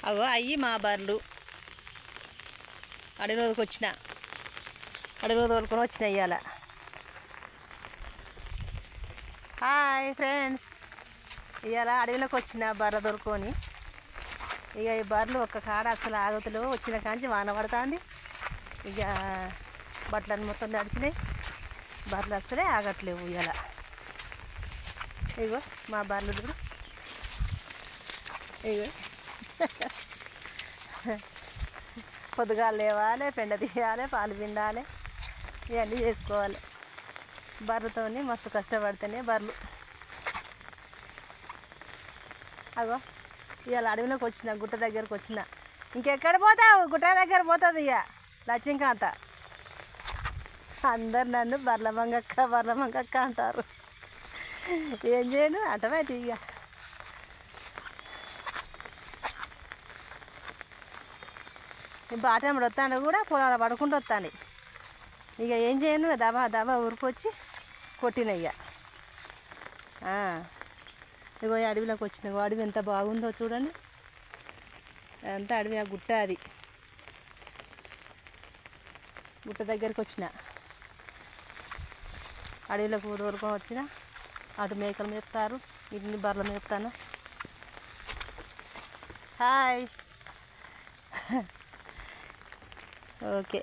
అగో అయ్యి మా బర్రెలు అడవి రోజుకి వచ్చిన అడవి రోజు తోలుకొని వచ్చిన ఇవాళ. హాయ్ ఫ్రెండ్స్, ఇవాళ అడవిలోకి వచ్చిన బర్రె దొరుకొని. ఇక ఈ బర్రెలు ఒక్క కాడ అసలు ఆగతులు వచ్చిన కాంచి వాన పడుతుంది. ఇక బట్టలన్నీ మొత్తం తడిచినాయి, బర్రెలు అసలే ఆగట్లేవు ఇవాళ. ఇగో మా బర్రెలు ఇగో పొద్దుగాల లేవాలి, పెండ తీయాలి, పాలు పిండాలి, ఇవన్నీ చేసుకోవాలి. బర్రెతోని మస్తు కష్టపడితేనే బర్రెలు. అగో ఇవాళ అడవిలోకి వచ్చిన, గుట్ట దగ్గరకు వచ్చిన. ఇంకెక్కడ పోతావు, గుట్ట దగ్గర పోతుంది ఇక లక్ష్మీకాంత. అందరు నన్ను బర్ల మంగక్క అంటారు. ఏం చేయను అటమైతే ఇక. బాటమ్మడు వస్తాను కూడా పొలాలు పడుకుంటూ వస్తాను. ఇక ఏం చేయను, దబా ఊరికొచ్చి కొట్టిన ఇక. ఇగో అడవిలోకి వచ్చిన, అడవి ఎంత బాగుందో చూడండి. అంతా అడవి, ఆ గుట్ట అది. గుట్ట దగ్గరికి వచ్చిన, అడవిలోకి దూరుకొని వచ్చిన. అటు మేకలు మేపుతారు, ఇన్ని బర్రెలు మేపుతాను. హాయ్. ఓకే.